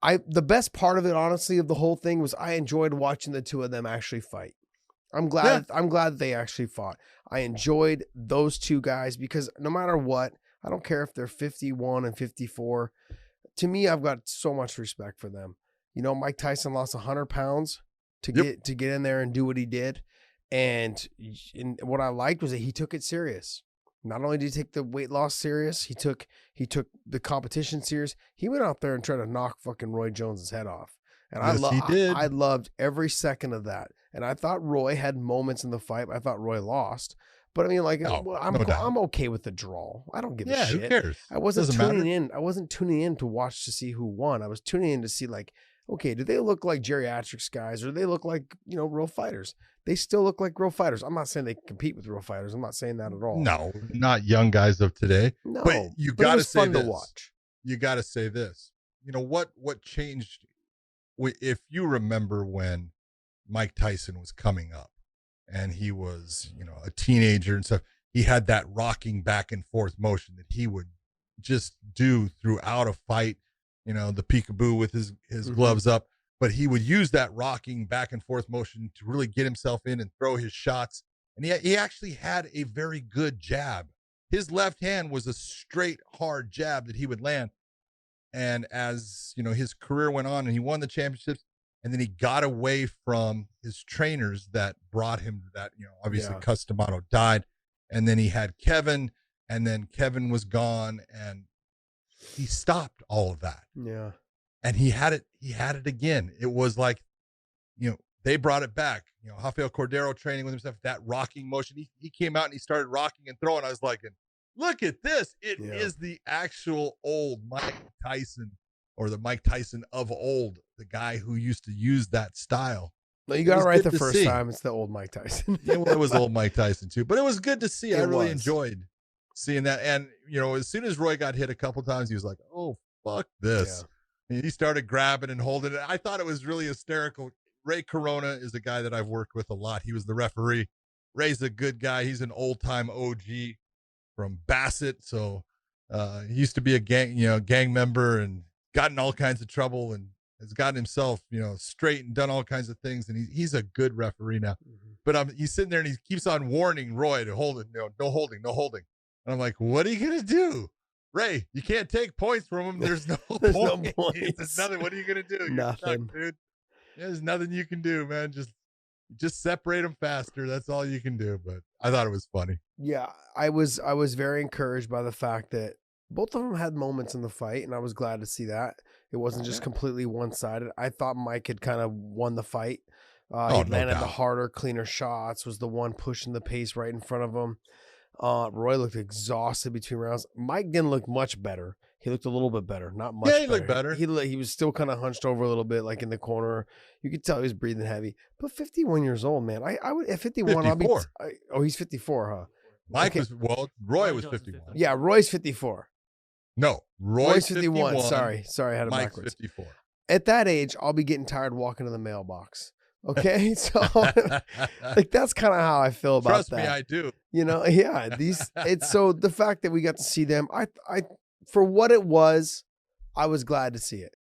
The best part of it, honestly, of the whole thing was I enjoyed watching the two of them actually fight. I'm glad that they actually fought. I enjoyed those two guys because no matter what, I don't care if they're 51 and 54. To me, I've got so much respect for them. You know, Mike Tyson lost 100 pounds to get in there and do what he did. And what I liked was that he took it serious. Not only did he take the weight loss serious, he took the competition serious. He went out there and tried to knock fucking Roy Jones's head off. And I loved every second of that. And I thought Roy had moments in the fight. I thought Roy lost. But I mean, like, I'm okay with the draw. I don't give a shit. Who cares? I wasn't tuning in. I wasn't tuning in to watch to see who won. I was tuning in to see, like, okay, do they look like geriatrics guys or do they look like, you know, real fighters? They still look like real fighters. I'm not saying they can compete with real fighters. I'm not saying that at all. No, not young guys of today. No, but you got to say fun this. To watch. You got to say this. You know what changed? If you remember when Mike Tyson was coming up and he was, you know, a teenager and stuff, he had that rocking back and forth motion that he would just do throughout a fight, you know, the peekaboo with his gloves up, but he would use that rocking back and forth motion to really get himself in and throw his shots. And he actually had a very good jab. His left hand was a straight, hard jab that he would land. And as, you know, his career went on and he won the championships, and then he got away from his trainers that brought him to that, you know, obviously Cus D'Amato died. And then he had Kevin, and then Kevin was gone, and he stopped all of that. Yeah. And he had it again. It was like, you know, they brought it back. You know, Rafael Cordero training with himself, that rocking motion. He came out and he started rocking and throwing. I was like, look at this. It is the actual old Mike Tyson, or the Mike Tyson of old, the guy who used to use that style. No, you got it right the first time. It's the old Mike Tyson. Yeah, well, it was old Mike Tyson too, but it was good to see. I really enjoyed seeing that. And, you know, as soon as Roy got hit a couple times, he was like, oh, fuck this. Yeah. And he started grabbing and holding it. I thought it was really hysterical. Ray Corona is a guy that I've worked with a lot. He was the referee. Ray's a good guy. He's an old time OG from Bassett. So he used to be a gang member and got in all kinds of trouble and has gotten himself, you know, straight and done all kinds of things. And he's a good referee now. Mm-hmm. But he's sitting there and he keeps on warning Roy to hold it. No holding. And I'm like, what are you going to do? Ray, you can't take points from him. There's no There's point. no points. There's nothing. What are you going to do? Nothing. Stuck, dude. There's nothing you can do, man. Just separate them faster. That's all you can do. But I thought it was funny. Yeah, I was very encouraged by the fact that both of them had moments in the fight, and I was glad to see that. It wasn't just completely one-sided. I thought Mike had kind of won the fight. He landed the harder, cleaner shots, was the one pushing the pace right in front of him. Roy looked exhausted between rounds. Mike didn't look much better. He looked a little bit better, not much better. Yeah, he looked better. He was still kind of hunched over a little bit, like in the corner. You could tell he was breathing heavy. But 51 years old, man. I would at 51. 54. He's 54, huh? Mike Roy was 51. Yeah, Roy's 54. No, Roy's 51. Sorry, I had it Mike's backwards. 54. At that age, I'll be getting tired walking to the mailbox. Okay, so like that's kind of how I feel about Trust that. me, I do. You know, yeah. It's so the fact that we got to see them, I for what it was, I was glad to see it.